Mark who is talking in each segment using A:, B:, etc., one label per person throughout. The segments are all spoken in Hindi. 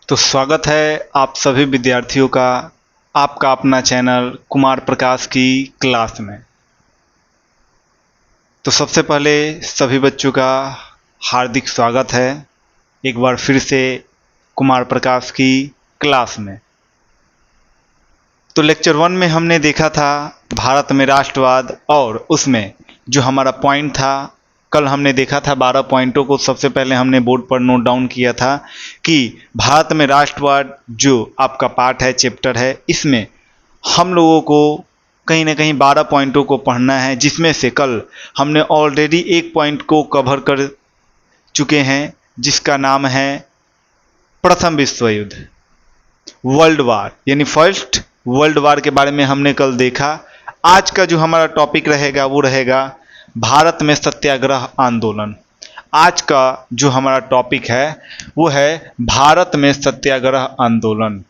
A: तो स्वागत है आप सभी विद्यार्थियों का आपका अपना चैनल कुमार प्रकाश की क्लास में। तो सबसे पहले सभी बच्चों का हार्दिक स्वागत है एक बार फिर से कुमार प्रकाश की क्लास में। तो लेक्चर 1 में हमने देखा था भारत में राष्ट्रवाद, और उसमें जो हमारा पॉइंट था, कल हमने देखा था 12 पॉइंटों को। सबसे पहले हमने बोर्ड पर नोट डाउन किया था कि भारत में राष्ट्रवाद जो आपका पार्ट है, चैप्टर है, इसमें हम लोगों को कहीं ना कहीं 12 पॉइंटों को पढ़ना है, जिसमें से कल हमने ऑलरेडी एक पॉइंट को कवर कर चुके हैं जिसका नाम है प्रथम विश्व युद्ध, वर्ल्ड वार, यानी फर्स्ट वर्ल्ड वार के बारे में हमने कल देखा। आज का जो हमारा टॉपिक रहेगा वो रहेगा भारत में सत्याग्रह आंदोलन। आज का जो हमारा टॉपिक है वो है भारत में सत्याग्रह आंदोलन।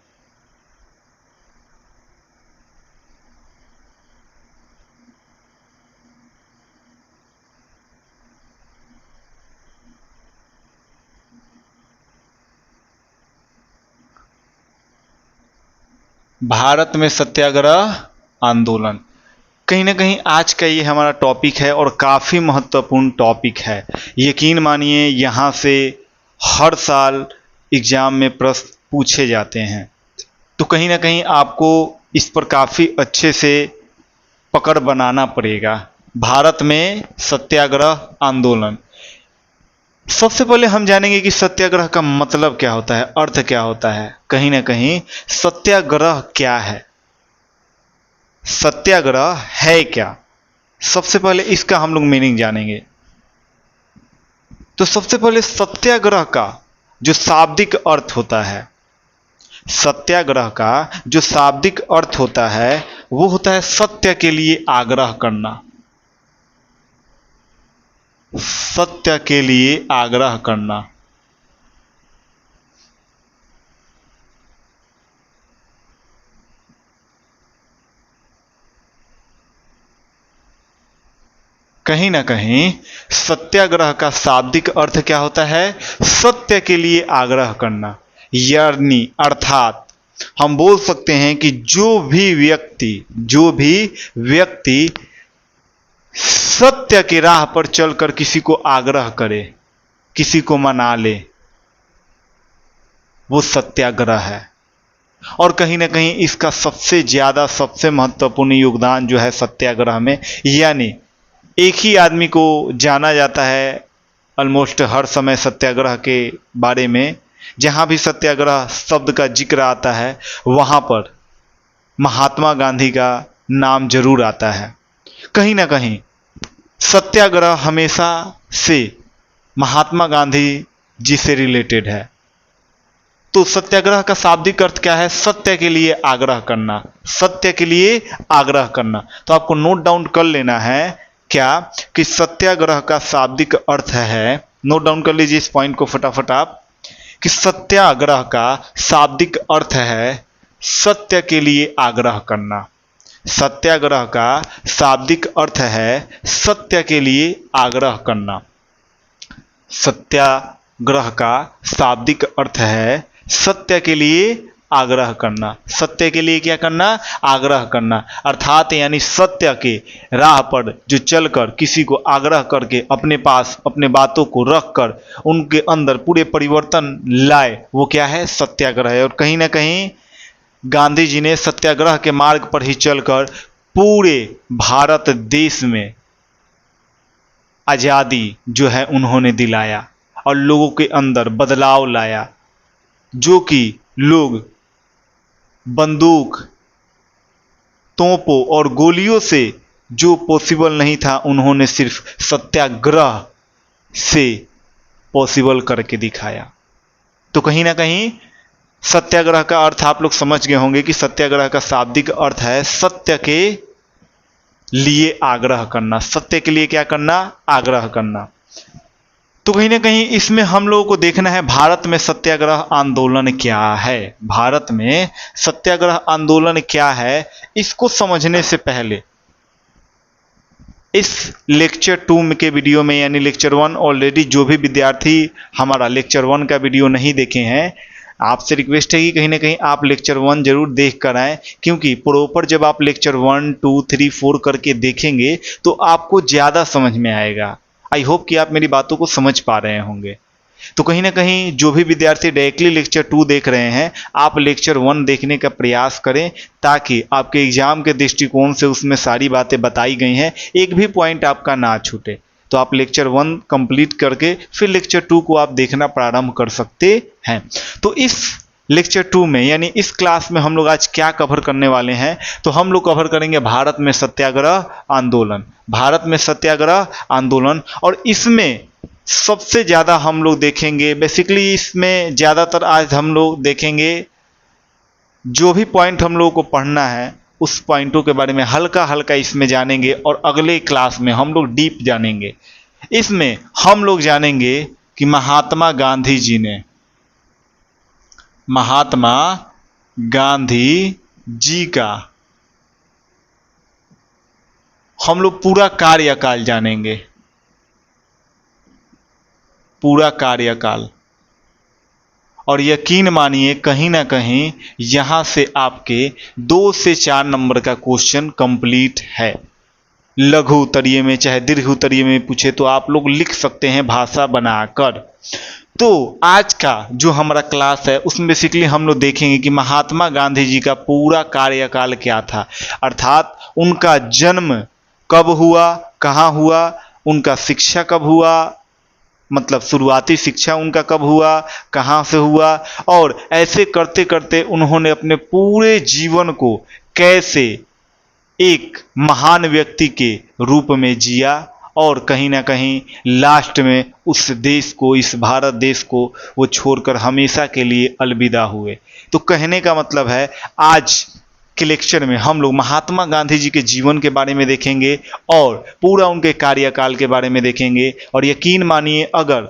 A: भारत में सत्याग्रह आंदोलन कहीं ना कहीं आज का ये हमारा टॉपिक है और काफ़ी महत्वपूर्ण टॉपिक है। यकीन मानिए यहाँ से हर साल एग्ज़ाम में प्रश्न पूछे जाते हैं, तो कहीं ना कहीं आपको इस पर काफ़ी अच्छे से पकड़ बनाना पड़ेगा। भारत में सत्याग्रह आंदोलन, सबसे पहले हम जानेंगे कि सत्याग्रह का मतलब क्या होता है, अर्थ क्या होता है। कहीं ना कहीं सत्याग्रह क्या है, सत्याग्रह है क्या, सबसे पहले इसका हम लोग मीनिंग जानेंगे। तो सबसे पहले सत्याग्रह का जो शाब्दिक अर्थ होता है, सत्याग्रह का जो शाब्दिक अर्थ होता है वो होता है सत्य के लिए आग्रह करना, सत्य के लिए आग्रह करना। कहीं ना कहीं सत्याग्रह का शाब्दिक अर्थ क्या होता है, सत्य के लिए आग्रह करना। यानी अर्थात हम बोल सकते हैं कि जो भी व्यक्ति सत्य की राह पर चलकर किसी को आग्रह करे, किसी को मना ले, वो सत्याग्रह है। और कहीं ना कहीं इसका सबसे ज्यादा सबसे महत्वपूर्ण योगदान जो है सत्याग्रह में, यानी एक ही आदमी को जाना जाता है ऑलमोस्ट हर समय सत्याग्रह के बारे में। जहां भी सत्याग्रह शब्द का जिक्र आता है वहां पर महात्मा गांधी का नाम जरूर आता है। कहीं ना कहीं सत्याग्रह हमेशा से महात्मा गांधी जी से रिलेटेड है। तो सत्याग्रह का शाब्दिक अर्थ क्या है, सत्य के लिए आग्रह करना, सत्य के लिए आग्रह करना। तो आपको नोट डाउन कर लेना है क्या कि सत्याग्रह का शाब्दिक अर्थ है, नोट डाउन कर लीजिए इस पॉइंट को फटाफट आप, कि सत्याग्रह का शाब्दिक अर्थ है सत्य के लिए आग्रह करना। सत्याग्रह का शाब्दिक अर्थ है सत्य के लिए आग्रह करना। सत्याग्रह का शाब्दिक अर्थ है सत्य के लिए आग्रह करना। सत्य के लिए क्या करना, आग्रह करना। अर्थात यानी सत्य के राह पर जो चलकर किसी को आग्रह करके अपने पास अपने बातों को रखकर उनके अंदर पूरे परिवर्तन लाए, वो क्या है, सत्याग्रह है। और कहीं ना कहीं गांधी जी ने सत्याग्रह के मार्ग पर ही चलकर पूरे भारत देश में आजादी जो है उन्होंने दिलाया और लोगों के अंदर बदलाव लाया। जो कि लोग बंदूक, तोपों और गोलियों से जो पॉसिबल नहीं था, उन्होंने सिर्फ सत्याग्रह से पॉसिबल करके दिखाया। तो कहीं ना कहीं सत्याग्रह का अर्थ आप लोग समझ गए होंगे कि सत्याग्रह का शाब्दिक अर्थ है सत्य के लिए आग्रह करना। सत्य के लिए क्या करना, आग्रह करना। तो कहीं ना कहीं इसमें हम लोगों को देखना है भारत में सत्याग्रह आंदोलन क्या है। भारत में सत्याग्रह आंदोलन क्या है, इसको समझने से पहले इस लेक्चर 2 के वीडियो में, यानी लेक्चर 1 ऑलरेडी जो भी विद्यार्थी हमारा लेक्चर 1 का वीडियो नहीं देखे हैं, आपसे रिक्वेस्ट है कि कहीं ना कहीं आप लेक्चर 1 जरूर देख कर आएँ, क्योंकि प्रॉपर जब आप लेक्चर 1, 2, 3, 4 करके देखेंगे तो आपको ज़्यादा समझ में आएगा। आई होप कि आप मेरी बातों को समझ पा रहे होंगे। तो कहीं ना कहीं जो भी विद्यार्थी डायरेक्टली लेक्चर 2 देख रहे हैं, आप लेक्चर 1 देखने का प्रयास करें, ताकि आपके एग्जाम के दृष्टिकोण से उसमें सारी बातें बताई गई हैं, एक भी पॉइंट आपका ना छूटे। तो आप लेक्चर 1 कंप्लीट करके फिर लेक्चर 2 को आप देखना प्रारंभ कर सकते हैं। तो इस लेक्चर 2 में यानी इस क्लास में हम लोग आज क्या कवर करने वाले हैं, तो हम लोग कवर करेंगे भारत में सत्याग्रह आंदोलन। भारत में सत्याग्रह आंदोलन, और इसमें सबसे ज़्यादा हम लोग देखेंगे, बेसिकली इसमें ज़्यादातर आज हम लोग देखेंगे, जो भी पॉइंट हम लोगों को पढ़ना है उस पॉइंटों के बारे में हल्का हल्का इसमें जानेंगे, और अगले क्लास में हम लोग डीप जानेंगे। इसमें हम लोग जानेंगे कि महात्मा गांधी जी ने, महात्मा गांधी जी का हम लोग पूरा कार्यकाल जानेंगे, पूरा कार्यकाल। और यकीन मानिए कहीं ना कहीं यहां से आपके 2 से 4 नंबर का क्वेश्चन कंप्लीट है। लघु उत्तरीय में चाहे दीर्घ उत्तरीय में पूछे तो आप लोग लिख सकते हैं भाषा बनाकर। तो आज का जो हमारा क्लास है उसमें बेसिकली हम लोग देखेंगे कि महात्मा गांधी जी का पूरा कार्यकाल क्या था, अर्थात उनका जन्म कब हुआ, कहाँ हुआ, उनका शिक्षा कब हुआ, मतलब शुरुआती शिक्षा उनका कब हुआ, कहाँ से हुआ, और ऐसे करते करते उन्होंने अपने पूरे जीवन को कैसे एक महान व्यक्ति के रूप में जिया, और कहीं ना कहीं लास्ट में उस देश को, इस भारत देश को वो छोड़कर हमेशा के लिए अलविदा हुए। तो कहने का मतलब है आज के लेक्चर में हम लोग महात्मा गांधी जी के जीवन के बारे में देखेंगे और पूरा उनके कार्यकाल के बारे में देखेंगे। और यकीन मानिए अगर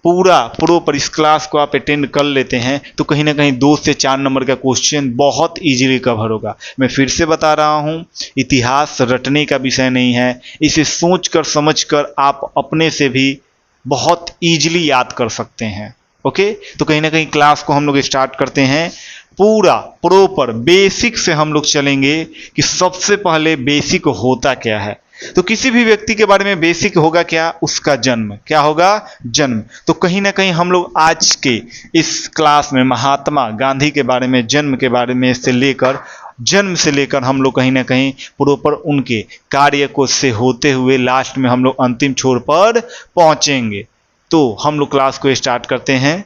A: पूरा प्रॉपर इस क्लास को आप अटेंड कर लेते हैं तो कहीं ना कहीं 2 से 4 नंबर का क्वेश्चन बहुत इजीली कवर होगा। मैं फिर से बता रहा हूं, इतिहास रटने का विषय नहीं है, इसे सोचकर समझकर आप अपने से भी बहुत इजीली याद कर सकते हैं। ओके, तो कहीं ना कहीं क्लास को हम लोग स्टार्ट करते हैं। पूरा प्रॉपर बेसिक से हम लोग चलेंगे कि सबसे पहले बेसिक होता क्या है। तो किसी भी व्यक्ति के बारे में बेसिक होगा क्या, उसका जन्म। क्या होगा, जन्म। तो कहीं ना कहीं हम लोग आज के इस क्लास में महात्मा गांधी के बारे में, जन्म के बारे में से लेकर, जन्म से लेकर हम लोग कहीं ना कहीं प्रॉपर उनके कार्य को से होते हुए लास्ट में हम लोग अंतिम छोर पर पहुंचेंगे। तो हम लोग क्लास को स्टार्ट करते हैं।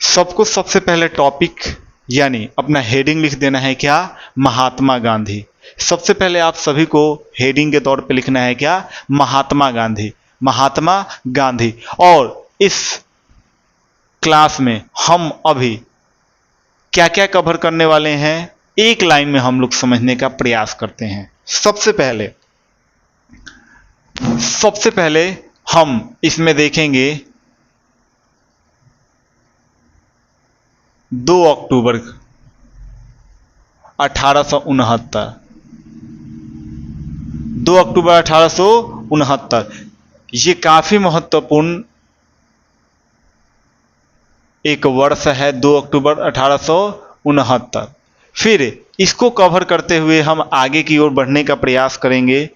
A: सबको सबसे पहले टॉपिक यानी अपना हेडिंग लिख देना है, क्या, महात्मा गांधी। सबसे पहले आप सभी को हेडिंग के तौर पे लिखना है क्या, महात्मा गांधी, महात्मा गांधी। और इस क्लास में हम अभी क्या क्या कवर करने वाले हैं, एक लाइन में हम लोग समझने का प्रयास करते हैं। सबसे पहले हम इसमें देखेंगे 2 अक्टूबर 1869, 2 अक्टूबर 1869। ये काफी महत्वपूर्ण एक वर्ष है, 2 अक्टूबर 1869। फिर इसको कवर करते हुए हम आगे की ओर बढ़ने का प्रयास करेंगे।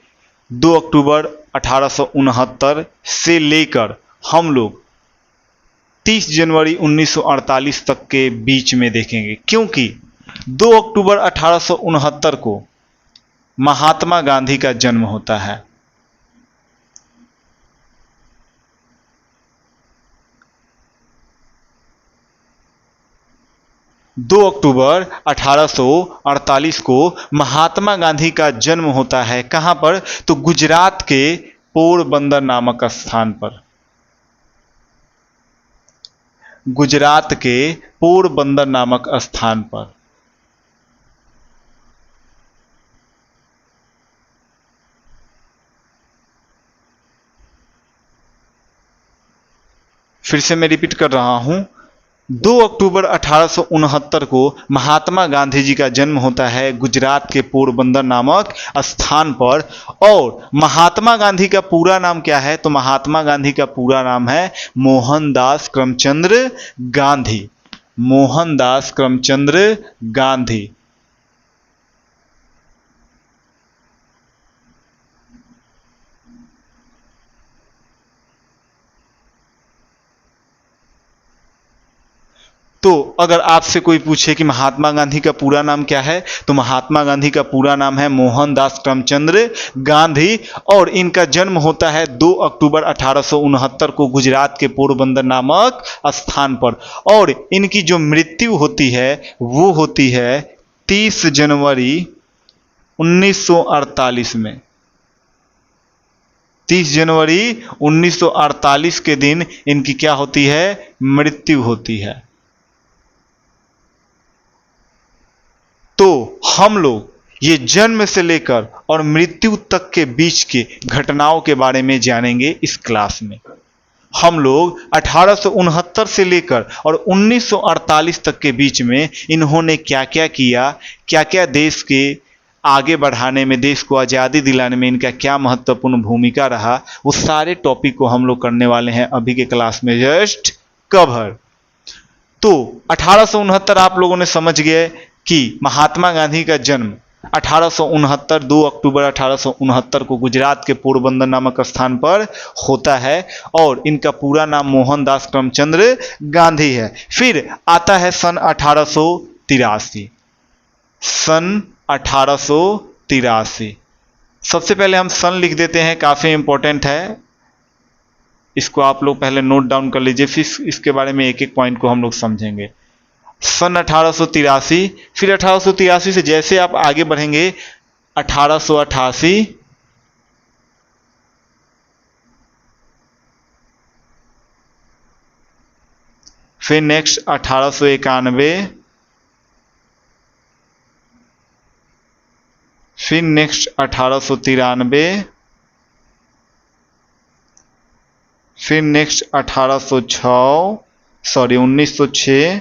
A: 2 अक्टूबर 1869 से लेकर हम लोग 30 जनवरी 1948 तक के बीच में देखेंगे, क्योंकि 2 अक्टूबर 1869 को महात्मा गांधी का जन्म होता है। 2 अक्टूबर 1848 को महात्मा गांधी का जन्म होता है। कहां पर, तो गुजरात के पोरबंदर नामक स्थान पर, गुजरात के पोरबंदर नामक स्थान पर। फिर से मैं रिपीट कर रहा हूं, 2 अक्टूबर 1869 को महात्मा गांधी जी का जन्म होता है गुजरात के पोरबंदर नामक स्थान पर। और महात्मा गांधी का पूरा नाम क्या है? तो महात्मा गांधी का पूरा नाम है मोहनदास करमचंद्र गांधी। मोहनदास करमचंद्र गांधी। तो अगर आपसे कोई पूछे कि महात्मा गांधी का पूरा नाम क्या है, तो महात्मा गांधी का पूरा नाम है मोहनदास करमचंद्र गांधी। और इनका जन्म होता है 2 अक्टूबर 1869 को गुजरात के पोरबंदर नामक स्थान पर। और इनकी जो मृत्यु होती है वो होती है 30 जनवरी 1948 में। 30 जनवरी 1948 के दिन इनकी क्या होती है? मृत्यु होती है। तो हम लोग ये जन्म से लेकर और मृत्यु तक के बीच के घटनाओं के बारे में जानेंगे इस क्लास में। हम लोग 1869 से लेकर और 1948 तक के बीच में इन्होंने क्या क्या किया, क्या क्या देश के आगे बढ़ाने में, देश को आज़ादी दिलाने में इनका क्या महत्वपूर्ण भूमिका रहा, वो सारे टॉपिक को हम लोग करने वाले हैं अभी के क्लास में जस्ट कवर। तो 1869 आप लोगों ने समझ गए कि महात्मा गांधी का जन्म 1869 2 अक्टूबर 1869 को गुजरात के पोरबंदर नामक स्थान पर होता है। और इनका पूरा नाम मोहनदास करमचंद्र गांधी है। फिर आता है सन 1883। सन 1883। सबसे पहले हम सन लिख देते हैं, काफी इंपॉर्टेंट है, इसको आप लोग पहले नोट डाउन कर लीजिए, फिर इसके बारे में एक एक पॉइंट को हम लोग समझेंगे। सन 1883। फिर 1883 से जैसे आप आगे बढ़ेंगे 1888, फिर नेक्स्ट 1891, फिर नेक्स्ट 1893, फिर नेक्स्ट 1906।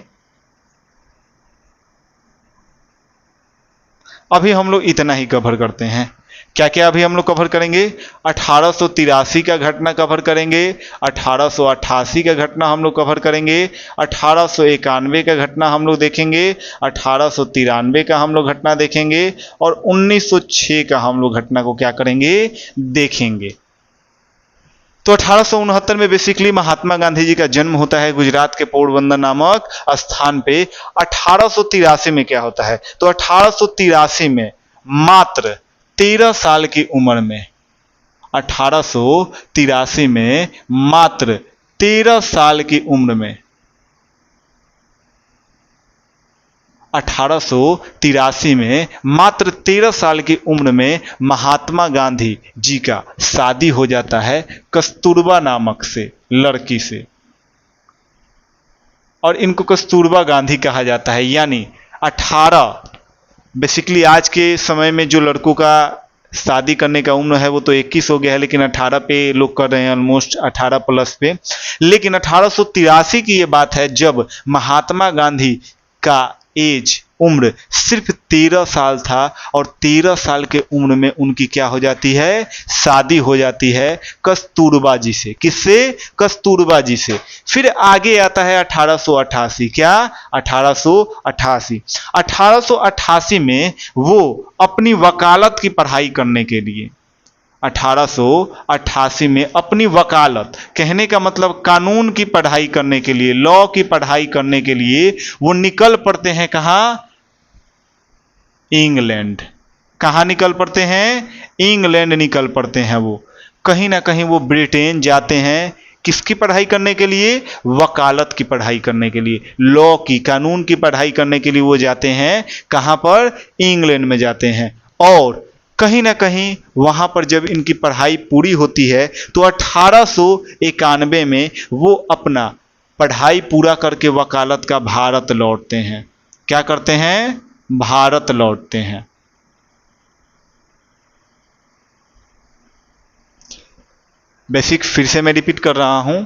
A: अभी हम लोग इतना ही कवर करते हैं। क्या क्या अभी हम लोग कवर करेंगे? 1883 का घटना कवर करेंगे, 1888 का घटना हम लोग कवर करेंगे, 1891 का घटना हम लोग देखेंगे, 1893 का हम लोग घटना देखेंगे, और 1906 का हम लोग घटना को क्या करेंगे? देखेंगे। तो 1869 में बेसिकली महात्मा गांधी जी का जन्म होता है गुजरात के पोरबंदर नामक स्थान पे। 1883 में क्या होता है? तो 1883 में मात्र 13 साल की उम्र में, 1883 में मात्र 13 साल की उम्र में, 1883 में मात्र 13 साल की उम्र में महात्मा गांधी जी का शादी हो जाता है कस्तूरबा नामक से लड़की से। और इनको कस्तूरबा गांधी कहा जाता है। यानी 18, बेसिकली आज के समय में जो लड़कों का शादी करने का उम्र है वो तो 21 हो गया है, लेकिन 18 पे लोग कर रहे हैं, ऑलमोस्ट 18 प्लस पे। लेकिन 1883 की ये बात है जब महात्मा गांधी का उम्र सिर्फ 13 साल था, और 13 साल के उम्र में उनकी क्या हो जाती है? शादी हो जाती है कस्तूरबा जी से। किससे? कस्तूरबा जी से। फिर आगे आता है 1888। क्या? 1888। 1888 में वो अपनी वकालत की पढ़ाई करने के लिए, 1888 में अपनी वकालत, कहने का मतलब कानून की पढ़ाई करने के लिए, लॉ की पढ़ाई करने के लिए वो निकल पड़ते हैं। कहां? इंग्लैंड। कहां निकल पड़ते हैं? इंग्लैंड निकल पड़ते हैं। वो कहीं ना कहीं वो ब्रिटेन जाते हैं। किसकी पढ़ाई करने के लिए? वकालत की पढ़ाई करने के लिए, लॉ की, कानून की पढ़ाई करने के लिए वो जाते हैं। कहां पर? इंग्लैंड में जाते हैं। और कहीं ना कहीं वहां पर जब इनकी पढ़ाई पूरी होती है तो 1891 में वो अपना पढ़ाई पूरा करके वकालत का भारत लौटते हैं। क्या करते हैं? भारत लौटते हैं। बेसिक फिर से मैं रिपीट कर रहा हूं।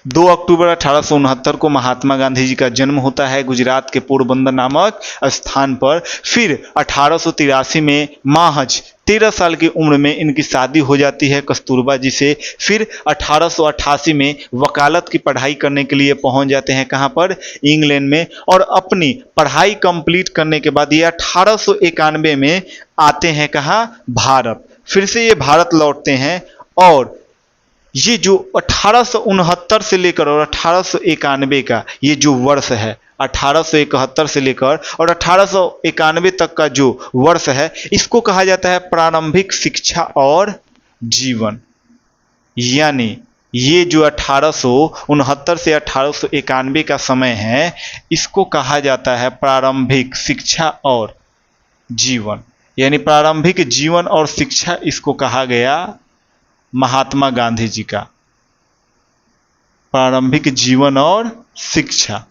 A: 2 अक्टूबर 1869 को महात्मा गांधी जी का जन्म होता है गुजरात के पोरबंदर नामक स्थान पर। फिर 1883 में महज 13 साल की उम्र में इनकी शादी हो जाती है कस्तूरबा जी से। फिर 1888 में वकालत की पढ़ाई करने के लिए पहुंच जाते हैं कहां पर, इंग्लैंड में। और अपनी पढ़ाई कंप्लीट करने के बाद ये 1891 में आते हैं कहां, भारत। फिर से ये भारत लौटते हैं और ये जो 1869 से लेकर और 1891 का ये जो वर्ष है, 1871 से लेकर और 1891 तक का जो वर्ष है, इसको कहा जाता है प्रारंभिक शिक्षा और जीवन। यानी ये जो 1869 से 1891 का समय है, इसको कहा जाता है प्रारंभिक शिक्षा और जीवन। यानी प्रारंभिक जीवन और शिक्षा इसको कहा गया महात्मा गांधी जी का, प्रारंभिक जीवन और शिक्षा।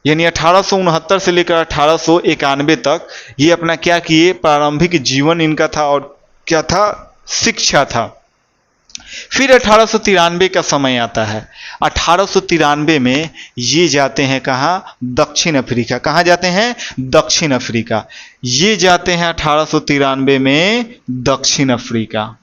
A: यानी 1869 से लेकर 1891 तक ये अपना क्या किए, प्रारंभिक जीवन इनका था और क्या था, शिक्षा था। फिर 1893 का समय आता है। 1893 में ये जाते हैं कहाँ, दक्षिण अफ्रीका। कहाँ जाते हैं, दक्षिण अफ्रीका। ये जाते हैं 1893 में दक्षिण अफ्रीका।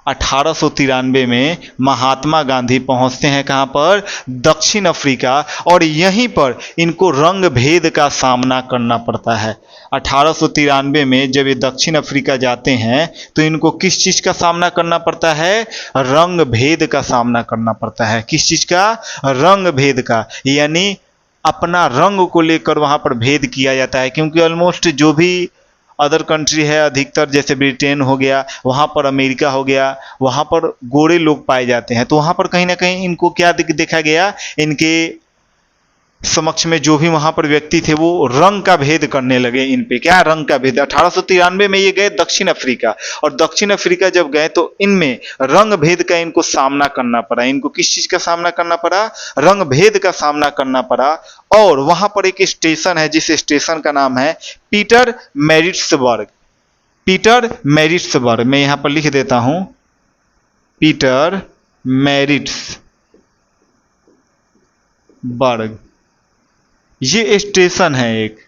A: 1893 में महात्मा गांधी पहुंचते हैं कहां पर, दक्षिण अफ्रीका। और यहीं पर इनको रंग भेद का सामना करना पड़ता है। 1893 में जब ये दक्षिण अफ्रीका जाते हैं तो इनको किस चीज का सामना करना पड़ता है, रंग भेद का सामना करना पड़ता है। किस चीज का, रंग भेद का। यानी अपना रंग को लेकर वहां पर भेद किया जाता है, क्योंकि ऑलमोस्ट जो भी अदर कंट्री है, अधिकतर जैसे ब्रिटेन हो गया, वहाँ पर अमेरिका हो गया, वहाँ पर गोरे लोग पाए जाते हैं। तो वहाँ पर कहीं ना कहीं इनको क्या देखा गया, इनके समक्ष में जो भी वहाँ पर व्यक्ति थे वो रंग का भेद करने लगे इन पे। क्या रंग का भेद, 1893 में ये गए दक्षिण अफ्रीका, और दक्षिण अफ्रीका जब गए तो इनमें रंग भेद का इनको सामना करना पड़ा। इनको किस चीज का सामना करना पड़ा, रंग भेद का सामना करना पड़ा। और वहां पर एक स्टेशन है जिस स्टेशन का नाम है पीटर मैरिट्सबर्ग। पीटर मैरिट्सबर्ग, मैं यहां पर लिख देता हूं, पीटर मैरिट्सबर्ग, ये स्टेशन है एक।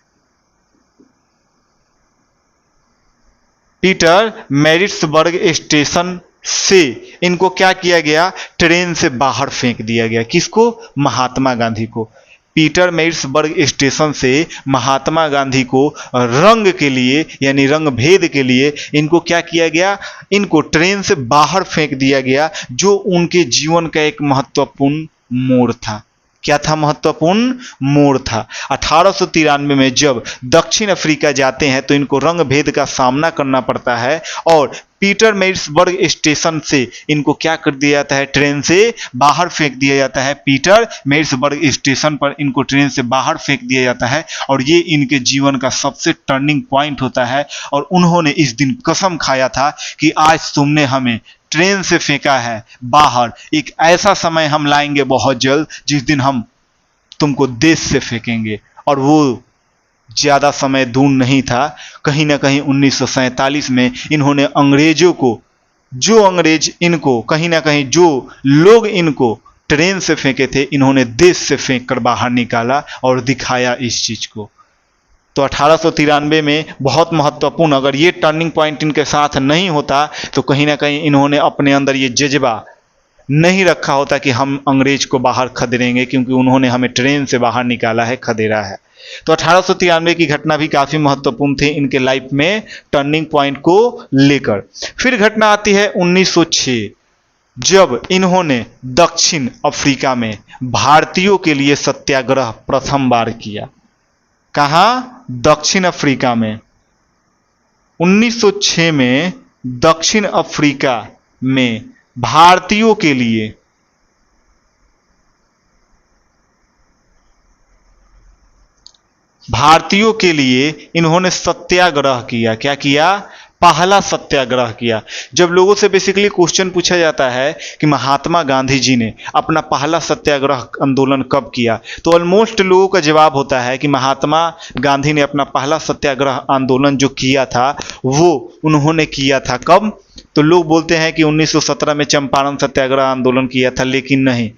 A: पीटर मैरिट्सबर्ग स्टेशन से इनको क्या किया गया, ट्रेन से बाहर फेंक दिया गया। किसको, महात्मा गांधी को। पीटर मैरिट्सबर्ग स्टेशन से महात्मा गांधी को रंग के लिए, यानी रंग भेद के लिए इनको क्या किया गया, इनको ट्रेन से बाहर फेंक दिया गया, जो उनके जीवन का एक महत्वपूर्ण मोड़ था। क्या था, महत्वपूर्ण मोड़ था। 1893 में जब दक्षिण अफ्रीका जाते हैं तो इनको रंग भेद का सामना करना पड़ता है, और पीटर मैरिट्सबर्ग स्टेशन से इनको क्या कर दिया जाता है, ट्रेन से बाहर फेंक दिया जाता है। पीटर मैरिट्सबर्ग स्टेशन पर इनको ट्रेन से बाहर फेंक दिया जाता है, और ये इनके जीवन का सबसे टर्निंग पॉइंट होता है। और उन्होंने इस दिन कसम खाया था कि आज तुमने हमें ट्रेन से फेंका है बाहर, एक ऐसा समय हम लाएंगे बहुत जल्द जिस दिन हम तुमको देश से फेंकेंगे। और वो ज्यादा समय दूर नहीं था। कहीं ना कहीं 1947 में इन्होंने अंग्रेजों को, जो अंग्रेज इनको कहीं ना कहीं, जो लोग इनको ट्रेन से फेंके थे, इन्होंने देश से फेंक कर बाहर निकाला और दिखाया इस चीज को। तो 1893 में बहुत महत्वपूर्ण, अगर ये टर्निंग पॉइंट इनके साथ नहीं होता तो कहीं ना कहीं इन्होंने अपने अंदर ये जज्बा नहीं रखा होता कि हम अंग्रेज को बाहर खदेड़ेंगे, क्योंकि उन्होंने हमें ट्रेन से बाहर निकाला है, खदेड़ा है। तो 1893 की घटना भी काफी महत्वपूर्ण थी इनके लाइफ में, टर्निंग पॉइंट को लेकर। फिर घटना आती है 1906, जब इन्होंने दक्षिण अफ्रीका में भारतीयों के लिए सत्याग्रह प्रथम बार किया। कहां, दक्षिण अफ्रीका में। 1906 में दक्षिण अफ्रीका में भारतीयों के लिए इन्होंने सत्याग्रह किया। क्या किया, पहला सत्याग्रह किया। जब लोगों से बेसिकली क्वेश्चन पूछा जाता है कि महात्मा गांधी जी ने अपना पहला सत्याग्रह आंदोलन कब किया, तो ऑलमोस्ट लोगों का जवाब होता है कि महात्मा गांधी ने अपना पहला सत्याग्रह आंदोलन जो किया था वो उन्होंने किया था कब, तो लोग बोलते हैं कि 1917 में चंपारण सत्याग्रह आंदोलन किया था, लेकिन नहीं।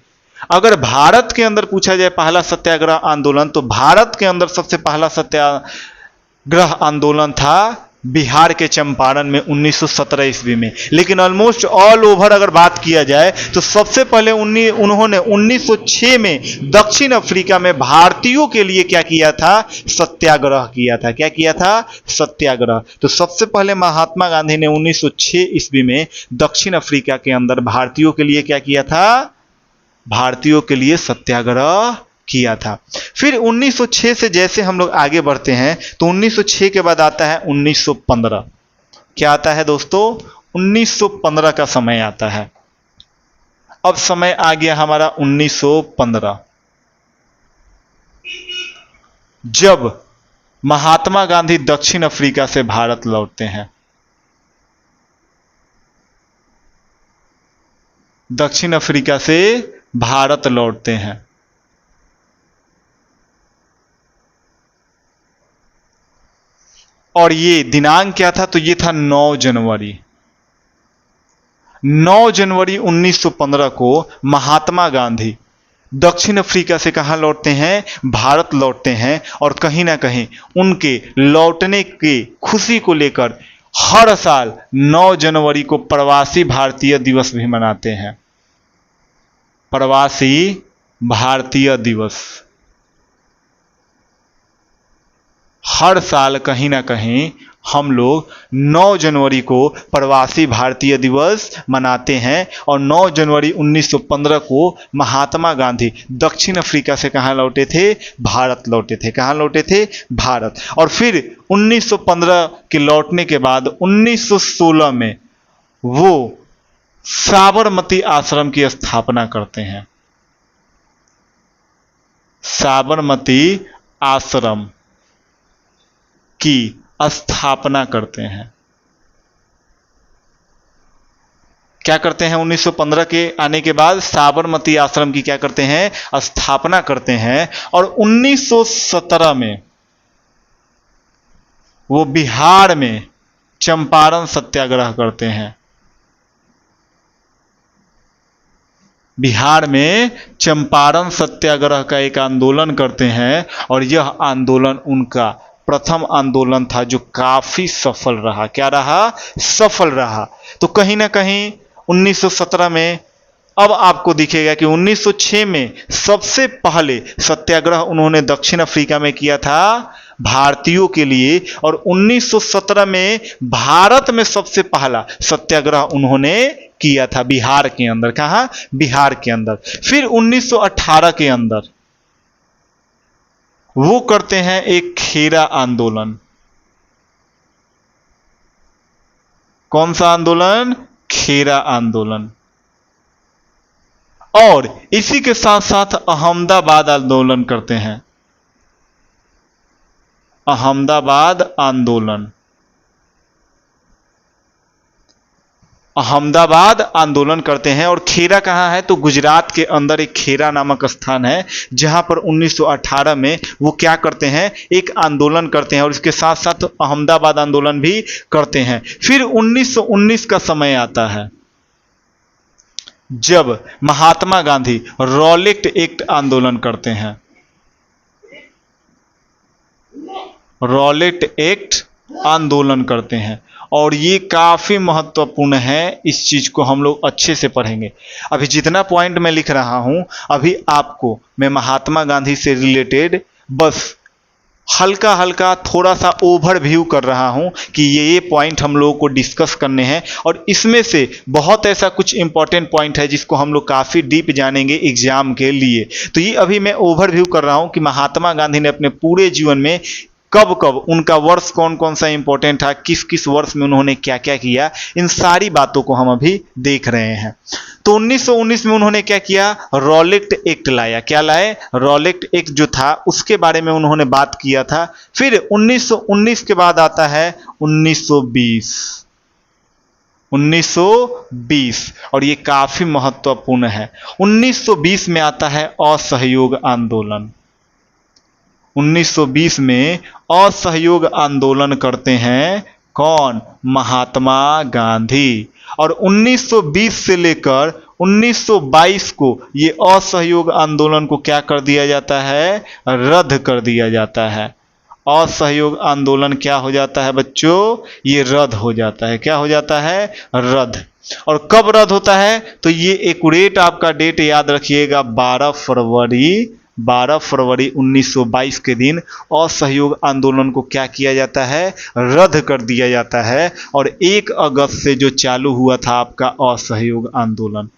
A: अगर भारत के अंदर पूछा जाए पहला सत्याग्रह आंदोलन, तो भारत के अंदर सबसे पहला सत्याग्रह आंदोलन था बिहार के चंपारण में 1917 ईस्वी में। लेकिन ऑलमोस्ट ऑल ओवर अगर बात किया जाए तो सबसे पहले उन्होंने 1906 में दक्षिण अफ्रीका में भारतीयों के लिए क्या किया था, सत्याग्रह किया था। क्या किया था, सत्याग्रह। तो सबसे पहले महात्मा गांधी ने 1906 ईस्वी में दक्षिण अफ्रीका के अंदर भारतीयों के लिए क्या किया था, भारतीयों के लिए सत्याग्रह किया था। फिर 1906 से जैसे हम लोग आगे बढ़ते हैं तो 1906 के बाद आता है 1915। क्या आता है दोस्तों, 1915 का समय आता है। अब समय आ गया हमारा 1915, जब महात्मा गांधी दक्षिण अफ्रीका से भारत लौटते हैं। दक्षिण अफ्रीका से भारत लौटते हैं और ये दिनांक क्या था, तो ये था 9 जनवरी। 9 जनवरी 1915 को महात्मा गांधी दक्षिण अफ्रीका से कहां लौटते हैं, भारत लौटते हैं। और कहीं ना कहीं उनके लौटने की खुशी को लेकर हर साल 9 जनवरी को प्रवासी भारतीय दिवस भी मनाते हैं। प्रवासी भारतीय दिवस हर साल कहीं ना कहीं हम लोग 9 जनवरी को प्रवासी भारतीय दिवस मनाते हैं। और 9 जनवरी 1915 को महात्मा गांधी दक्षिण अफ्रीका से कहां लौटे थे, भारत लौटे थे। कहां लौटे थे, भारत। और फिर 1915 के लौटने के बाद 1916 में वो साबरमती आश्रम की स्थापना करते हैं। साबरमती आश्रम की स्थापना करते हैं। क्या करते हैं, 1915 के आने के बाद साबरमती आश्रम की क्या करते हैं, स्थापना करते हैं। और 1917 में वो बिहार में चंपारण सत्याग्रह करते हैं। बिहार में चंपारण सत्याग्रह का एक आंदोलन करते हैं और यह आंदोलन उनका प्रथम आंदोलन था जो काफी सफल रहा। क्या रहा, सफल रहा। तो कहीं ना कहीं 1917 में अब आपको दिखेगा कि 1906 में सबसे पहले सत्याग्रह उन्होंने दक्षिण अफ्रीका में किया था भारतीयों के लिए, और 1917 में भारत में सबसे पहला सत्याग्रह उन्होंने किया था बिहार के अंदर। कहां, बिहार के अंदर। फिर 1918 के अंदर वो करते हैं एक खेरा आंदोलन। कौन सा आंदोलन, खेरा आंदोलन। और इसी के साथ साथ अहमदाबाद आंदोलन करते हैं। अहमदाबाद आंदोलन, अहमदाबाद आंदोलन करते हैं। और खेरा कहां है, तो गुजरात के अंदर एक खेरा नामक स्थान है जहां पर 1918 में वो क्या करते हैं, एक आंदोलन करते हैं और इसके साथ साथ अहमदाबाद आंदोलन भी करते हैं। फिर 1919 का समय आता है जब महात्मा गांधी रॉलेट एक्ट आंदोलन करते हैं। रॉलेट एक्ट आंदोलन करते हैं और ये काफी महत्वपूर्ण है। इस चीज को हम लोग अच्छे से पढ़ेंगे। अभी जितना पॉइंट मैं लिख रहा हूं, अभी आपको मैं महात्मा गांधी से रिलेटेड बस हल्का हल्का थोड़ा सा ओवरव्यू कर रहा हूं कि ये पॉइंट हम लोगों को डिस्कस करने हैं। और इसमें से बहुत ऐसा कुछ इंपॉर्टेंट पॉइंट है जिसको हम लोग काफी डीप जानेंगे एग्जाम के लिए। तो ये अभी मैं ओवरव्यू कर रहा हूं कि महात्मा गांधी ने अपने पूरे जीवन में कब कब उनका वर्ष कौन कौन सा इंपॉर्टेंट था, किस किस वर्ष में उन्होंने क्या क्या किया, इन सारी बातों को हम अभी देख रहे हैं। तो 1919 में उन्होंने क्या किया, रॉलेट एक्ट लाया। क्या लाए, रॉलेट एक्ट जो था उसके बारे में उन्होंने बात किया था। फिर 1919 के बाद आता है 1920। 1920 और ये काफी महत्वपूर्ण है। 1920 में आता है असहयोग आंदोलन। 1920 में असहयोग आंदोलन करते हैं कौन, महात्मा गांधी। और 1920 से लेकर 1922 को ये असहयोग आंदोलन को क्या कर दिया जाता है, रद्द कर दिया जाता है। असहयोग आंदोलन क्या हो जाता है बच्चों, ये रद्द हो जाता है। क्या हो जाता है, रद्द। और कब रद्द होता है, तो ये एक्यूरेट आपका डेट याद रखिएगा, 12 फरवरी 1922 के दिन असहयोग आंदोलन को क्या किया जाता है, रद्द कर दिया जाता है। और 1 अगस्त से जो चालू हुआ था आपका असहयोग आंदोलन,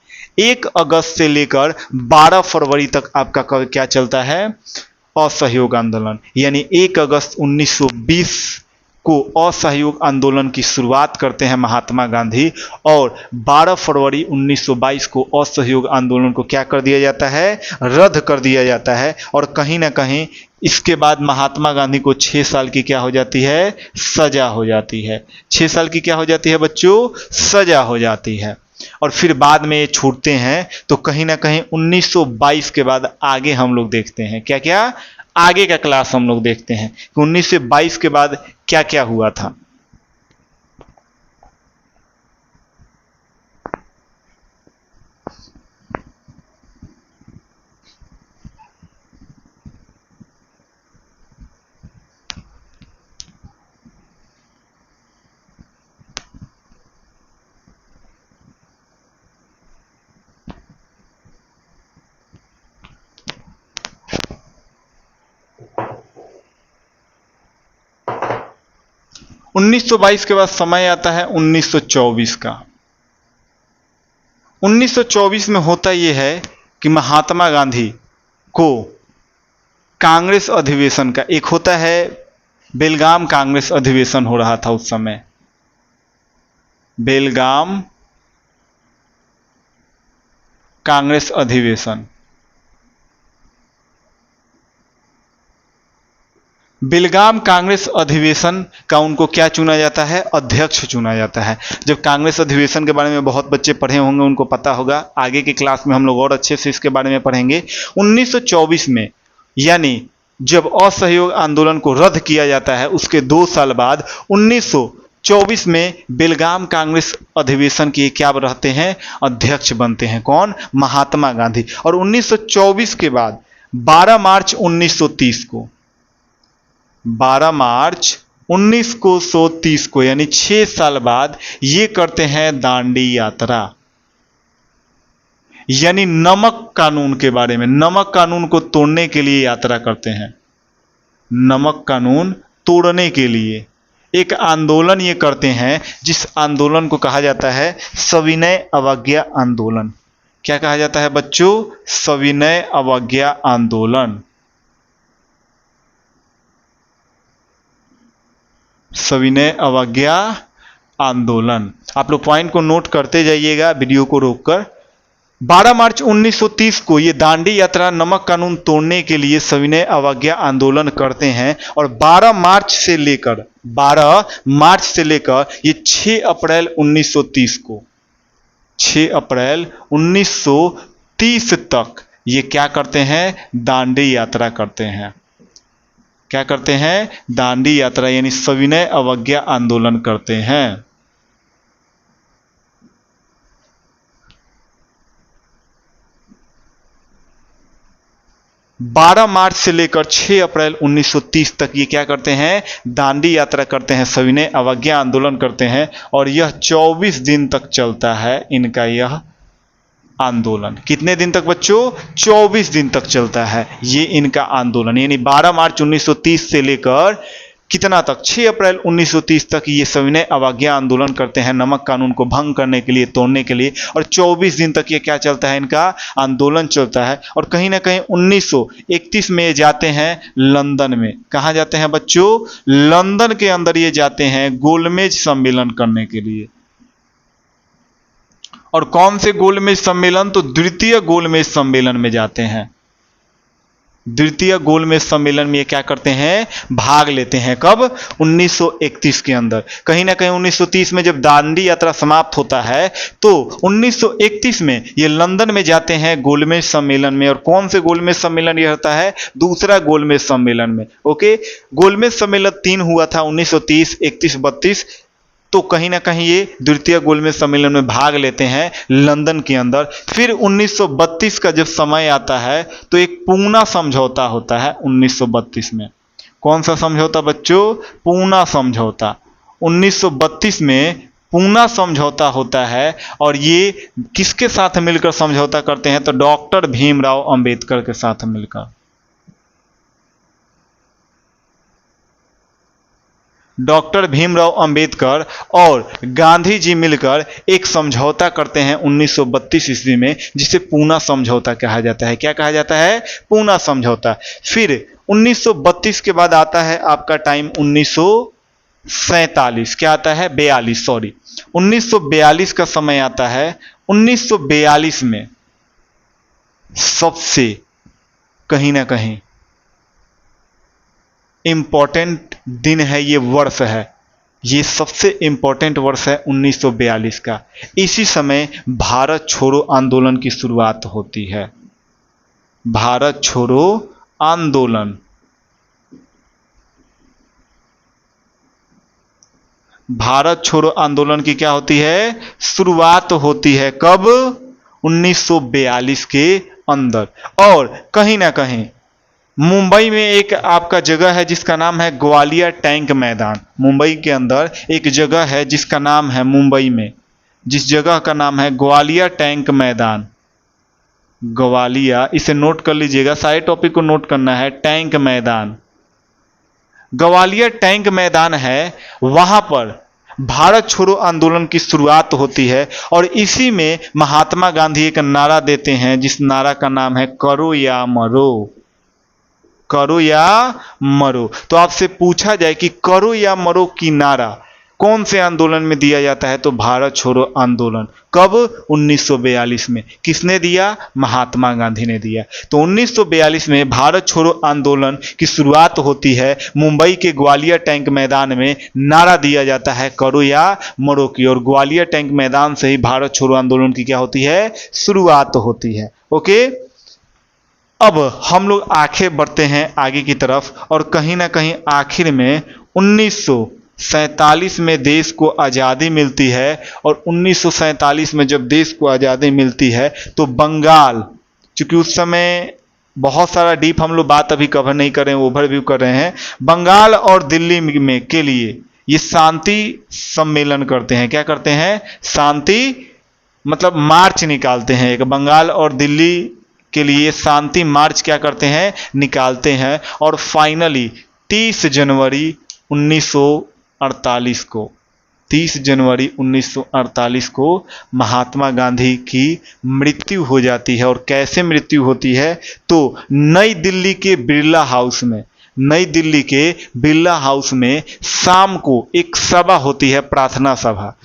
A: 1 अगस्त से लेकर 12 फरवरी तक आपका क्या चलता है, असहयोग आंदोलन। यानी 1 अगस्त 1920 को असहयोग आंदोलन की शुरुआत करते हैं महात्मा गांधी, और 12 फरवरी 1922 को असहयोग आंदोलन को क्या कर दिया जाता है, रद्द कर दिया जाता है। और कहीं ना कहीं इसके बाद महात्मा गांधी को 6 साल की क्या हो जाती है, सजा हो जाती है। 6 साल की क्या हो जाती है बच्चों, सजा हो जाती है। और फिर बाद में ये छूटते हैं। तो कहीं ना कहीं 1922 के बाद आगे हम लोग देखते हैं क्या क्या, आगे का क्लास हम लोग देखते हैं कि 1922 के बाद क्या क्या हुआ था। उन्नीस सौ 22 के बाद समय आता है 1924 का। 1924 में होता यह है कि महात्मा गांधी को कांग्रेस अधिवेशन का, एक होता है बेलगाम कांग्रेस अधिवेशन हो रहा था उस समय, बेलगाम कांग्रेस अधिवेशन। बेलगाम कांग्रेस अधिवेशन का उनको क्या चुना जाता है, अध्यक्ष चुना जाता है। जब कांग्रेस अधिवेशन के बारे में बहुत बच्चे पढ़े होंगे, उनको पता होगा, आगे की क्लास में हम लोग और अच्छे से इसके बारे में पढ़ेंगे। 1924 में, यानी जब असहयोग आंदोलन को रद्द किया जाता है, उसके 2 साल बाद 1924 में बेलगाम कांग्रेस अधिवेशन के क्या रहते हैं, अध्यक्ष बनते हैं कौन, महात्मा गांधी। और 1924 के बाद 12 मार्च 1930 को, 12 मार्च 1930 को, यानी 6 साल बाद ये करते हैं दांडी यात्रा। यानी नमक कानून के बारे में, नमक कानून को तोड़ने के लिए यात्रा करते हैं। नमक कानून तोड़ने के लिए एक आंदोलन ये करते हैं, जिस आंदोलन को कहा जाता है सविनय अवज्ञा आंदोलन। क्या कहा जाता है बच्चों, सविनय अवज्ञा आंदोलन। सविनय अवज्ञा आंदोलन। आप लोग पॉइंट को नोट करते जाइएगा वीडियो को रोककर। 12 मार्च 1930 को ये दांडी यात्रा नमक कानून तोड़ने के लिए सविनय अवज्ञा आंदोलन करते हैं। और 12 मार्च से लेकर ये 6 अप्रैल 1930 को, 6 अप्रैल 1930 तक ये क्या करते हैं, दांडी यात्रा करते हैं। क्या करते हैं, दांडी यात्रा, यानी सविनय अवज्ञा आंदोलन करते हैं। बारह मार्च से लेकर 6 अप्रैल 1930 तक ये क्या करते हैं, दांडी यात्रा करते हैं, सविनय अवज्ञा आंदोलन करते हैं। और यह 24 दिन तक चलता है इनका यह आंदोलन। कितने दिन तक बच्चों, 24 दिन तक चलता है ये इनका आंदोलन। यानी 12 मार्च 1930 से लेकर कितना तक, 6 अप्रैल 1930 तक ये सविनय अवज्ञा आंदोलन करते हैं नमक कानून को भंग करने के लिए, तोड़ने के लिए, और 24 दिन तक ये क्या चलता है, इनका आंदोलन चलता है। और कहीं ना कहीं 1931 में ये जाते हैं लंदन में। कहाँ जाते हैं बच्चों, लंदन के अंदर ये जाते हैं गोलमेज सम्मेलन करने के लिए। और कौन से गोलमेज सम्मेलन, तो द्वितीय गोलमेज सम्मेलन में जाते हैं। द्वितीय गोलमेज सम्मेलन में ये क्या करते हैं, भाग लेते हैं। कब, 1931 के अंदर। कहीं ना कहीं 1930 में जब दांडी यात्रा समाप्त होता है तो 1931 में ये लंदन में जाते हैं गोलमेज सम्मेलन में। और कौन से गोलमेज सम्मेलन ये होता है, दूसरा गोलमेज सम्मेलन में। ओके, गोलमेज सम्मेलन 3 हुआ था 1930, 31, 32। तो कहीं ना कहीं ये द्वितीय गोलमेज सम्मेलन में भाग लेते हैं लंदन के अंदर। फिर 1932 का जब समय आता है तो एक पूना समझौता होता है 1932 में। कौन सा समझौता बच्चों, पूना समझौता। 1932 में पूना समझौता होता है। और ये किसके साथ मिलकर समझौता करते हैं, तो डॉक्टर भीमराव अंबेडकर के साथ मिलकर। डॉक्टर भीमराव अंबेडकर और गांधी जी मिलकर एक समझौता करते हैं 1932 ईस्वी में, जिसे पूना समझौता कहा जाता है। क्या कहा जाता है, पूना समझौता। फिर 1932 के बाद आता है आपका टाइम 1947। क्या आता है, 42, सॉरी, 1942 का समय आता है। 1942 में सबसे कहीं ना कहीं इंपॉर्टेंट दिन है, ये वर्ष है, ये सबसे इंपॉर्टेंट वर्ष है 1942 का। इसी समय भारत छोड़ो आंदोलन की शुरुआत होती है। भारत छोड़ो आंदोलन, भारत छोड़ो आंदोलन की क्या होती है, शुरुआत होती है। कब, 1942 के अंदर। और कहीं ना कहीं मुंबई में एक आपका जगह है जिसका नाम है ग्वालियर टैंक मैदान। मुंबई के अंदर एक जगह है जिसका नाम है, मुंबई में जिस जगह का नाम है ग्वालियर टैंक मैदान। ग्वालियर, इसे नोट कर लीजिएगा, सारे टॉपिक को नोट करना है। टैंक मैदान, ग्वालियर टैंक मैदान है, वहां पर भारत छोड़ो आंदोलन की शुरुआत होती है। और इसी में महात्मा गांधी एक नारा देते हैं जिस नारा का नाम है करो या मरो। करो या मरो। तो आपसे पूछा जाए कि करो या मरो की नारा कौन से आंदोलन में दिया जाता है, तो भारत छोड़ो आंदोलन। कब, 1942 में। किसने दिया, महात्मा गांधी ने दिया। तो 1942 में भारत छोड़ो आंदोलन की शुरुआत होती है। मुंबई के ग्वालियर टैंक मैदान में नारा दिया जाता है करो या मरो की। और ग्वालियर टैंक मैदान से ही भारत छोड़ो आंदोलन की क्या होती है, शुरुआत होती है। ओके, अब हम लोग आगे बढ़ते हैं आगे की तरफ। और कहीं ना कहीं आखिर में 1947 में देश को आज़ादी मिलती है। और 1947 में जब देश को आज़ादी मिलती है तो बंगाल, चूंकि उस समय बहुत सारा डीप हम लोग बात अभी कवर नहीं कर रहे हैं, ओवरव्यू कर रहे हैं। बंगाल और दिल्ली में के लिए ये शांति सम्मेलन करते हैं। क्या करते हैं, शांति मतलब मार्च निकालते हैं। एक बंगाल और दिल्ली के लिए शांति मार्च क्या करते हैं, निकालते हैं। और फाइनली 30 जनवरी 1948 को, 30 जनवरी 1948 को महात्मा गांधी की मृत्यु हो जाती है। और कैसे मृत्यु होती है, तो नई दिल्ली के बिरला हाउस में, नई दिल्ली के बिरला हाउस में शाम को एक सभा होती है, प्रार्थना सभा।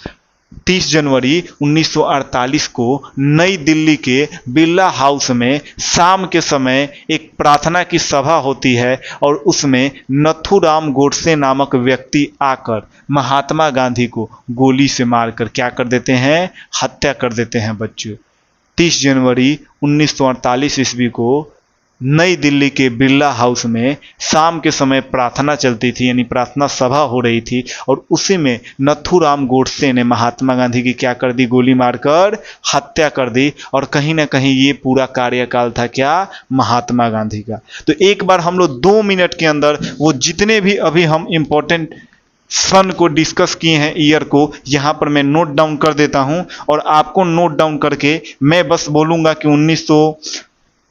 A: 30 जनवरी 1948 को नई दिल्ली के बिरला हाउस में शाम के समय एक प्रार्थना की सभा होती है। और उसमें नथुराम गोडसे नामक व्यक्ति आकर महात्मा गांधी को गोली से मारकर क्या कर देते हैं, हत्या कर देते हैं बच्चों। 30 जनवरी 1948 ईस्वी को नई दिल्ली के बिरला हाउस में शाम के समय प्रार्थना चलती थी, यानी प्रार्थना सभा हो रही थी। और उसी में नथुराम गोडसे ने महात्मा गांधी की क्या कर दी, गोली मारकर हत्या कर दी। और कहीं ना कहीं ये पूरा कार्यकाल था क्या, महात्मा गांधी का। तो एक बार हम लोग 2 मिनट के अंदर वो जितने भी अभी हम इंपॉर्टेंट सन को डिस्कस किए हैं, ईयर को, यहाँ पर मैं नोट डाउन कर देता हूँ। और आपको नोट डाउन करके मैं बस बोलूँगा कि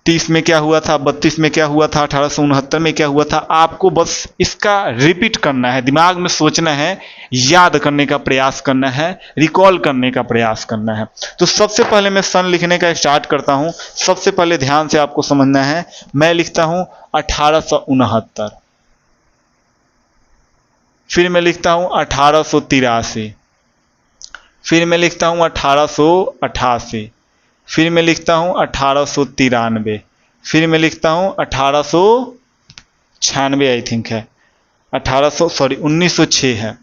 A: 30 में क्या हुआ था, 32 में क्या हुआ था, 1869 में क्या हुआ था, आपको बस इसका रिपीट करना है, दिमाग में सोचना है, याद करने का प्रयास करना है, रिकॉल करने का प्रयास करना है। तो सबसे पहले मैं सन लिखने का स्टार्ट करता हूं। सबसे पहले ध्यान से आपको समझना है, मैं लिखता हूं 1869, फिर मैं लिखता हूं 1883, फिर मैं लिखता हूं 1888, फिर मैं लिखता हूं 1893, फिर मैं लिखता हूं 1896 आई थिंक है, 1906 है,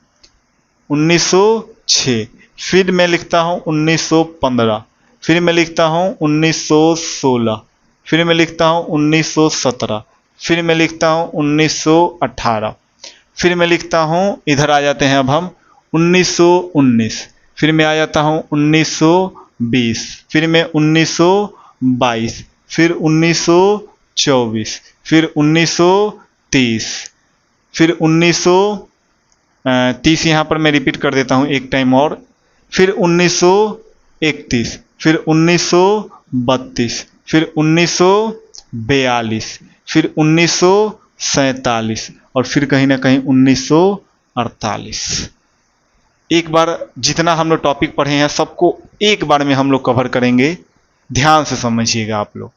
A: 1906, फिर मैं लिखता हूं 1915, फिर मैं लिखता हूं 1916, फिर मैं लिखता हूं 1917, फिर मैं लिखता हूं 1918, फिर मैं लिखता हूं, इधर आ जाते हैं अब हम, 1919, फिर मैं आ जाता हूं 1920, फिर मैं 1922, फिर 1924, फिर 1930, फिर 1930 यहाँ पर मैं रिपीट कर देता हूँ एक टाइम और, फिर 1931, फिर 1932, फिर 1942, फिर 1947 और फिर कहीं ना कहीं 1948। एक बार जितना हम लोग टॉपिक पढ़े हैं सबको एक बार में हम लोग कवर करेंगे, ध्यान से समझिएगा आप लोग।